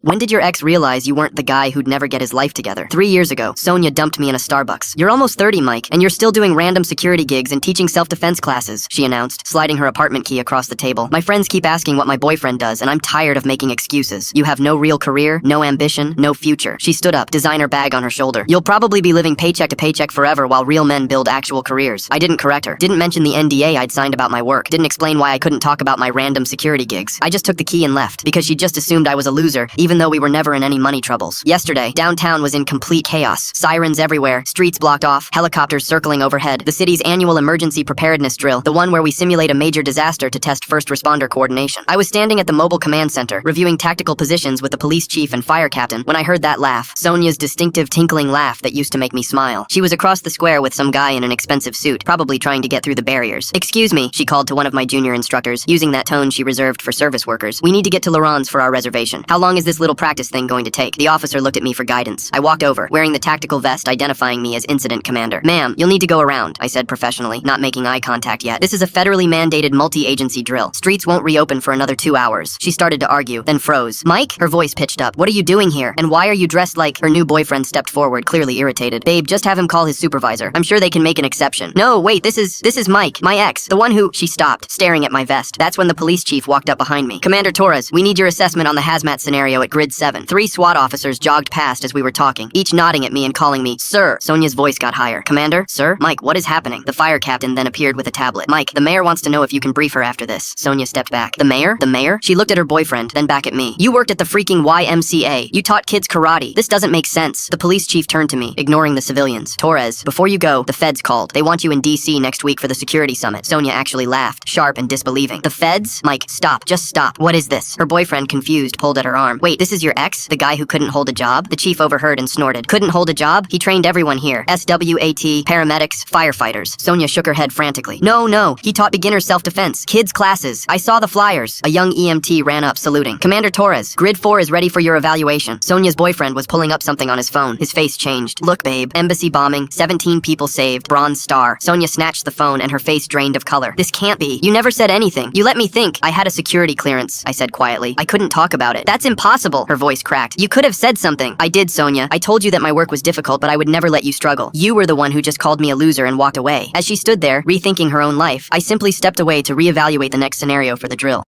When did your ex realize you weren't the guy who'd never get his life together? 3 years ago, Sonia dumped me in a Starbucks. You're almost 30, Mike, and you're still doing random security gigs and teaching self-defense classes, she announced, sliding her apartment key across the table. My friends keep asking what my boyfriend does, and I'm tired of making excuses. You have no real career, no ambition, no future. She stood up, designer bag on her shoulder. You'll probably be living paycheck to paycheck forever while real men build actual careers. I didn't correct her. Didn't mention the NDA I'd signed about my work. Didn't explain why I couldn't talk about my random security gigs. I just took the key and left, because she just assumed I was a loser, even though we were never in any money troubles. Yesterday, downtown was in complete chaos. Sirens everywhere, streets blocked off, helicopters circling overhead. The city's annual emergency preparedness drill, the one where we simulate a major disaster to test first responder coordination. I was standing at the mobile command center, reviewing tactical positions with the police chief and fire captain, when I heard that laugh, Sonia's distinctive tinkling laugh that used to make me smile. She was across the square with some guy in an expensive suit, probably trying to get through the barriers. "Excuse me," she called to one of my junior instructors, using that tone she reserved for service workers. "We need to get to Laurent's for our reservation. How long is this little practice thing going to take?" The officer looked at me for guidance. I walked over, wearing the tactical vest identifying me as incident commander. "Ma'am, you'll need to go around," I said professionally, not making eye contact yet. "This is a federally mandated multi-agency drill. Streets won't reopen for another 2 hours." She started to argue, then froze. "Mike?" Her voice pitched up. "What are you doing here? And why are you dressed like—" Her new boyfriend stepped forward, clearly irritated. "Babe, just have him call his supervisor. I'm sure they can make an exception." "No, wait, this is Mike, my ex, the one who—" She stopped, staring at my vest. That's when the police chief walked up behind me. "Commander Torres, we need your assessment on the hazmat scenario at Grid 7. 3 SWAT officers jogged past as we were talking, each nodding at me and calling me, "Sir." Sonia's voice got higher. "Commander? Sir? Mike, what is happening?" The fire captain then appeared with a tablet. "Mike, the mayor wants to know if you can brief her after this." Sonia stepped back. "The mayor? The mayor?" She looked at her boyfriend, then back at me. "You worked at the freaking YMCA. You taught kids karate. This doesn't make sense." The police chief turned to me, ignoring the civilians. "Torres, before you go, the feds called. They want you in DC next week for the security summit." Sonia actually laughed, sharp and disbelieving. "The feds?" "Mike, stop. Just stop. What is this?" Her boyfriend, confused, pulled at her arm. "Wait, this is your ex? The guy who couldn't hold a job?" The chief overheard and snorted. "Couldn't hold a job? He trained everyone here. SWAT, paramedics, firefighters." Sonia shook her head frantically. No. He taught beginner self-defense, kids classes. I saw the flyers." A young EMT ran up, saluting. "Commander Torres, Grid 4 is ready for your evaluation." Sonia's boyfriend was pulling up something on his phone. His face changed. "Look, babe. Embassy bombing, 17 people saved, Bronze Star." Sonia snatched the phone and her face drained of color. "This can't be. You never said anything. You let me think." "I had a security clearance," I said quietly. "I couldn't talk about it." "That's impossible." Her voice cracked. "You could have said something." "I did, Sonia. I told you that my work was difficult, but I would never let you struggle. You were the one who just called me a loser and walked away." As she stood there, rethinking her own life, I simply stepped away to reevaluate the next scenario for the drill.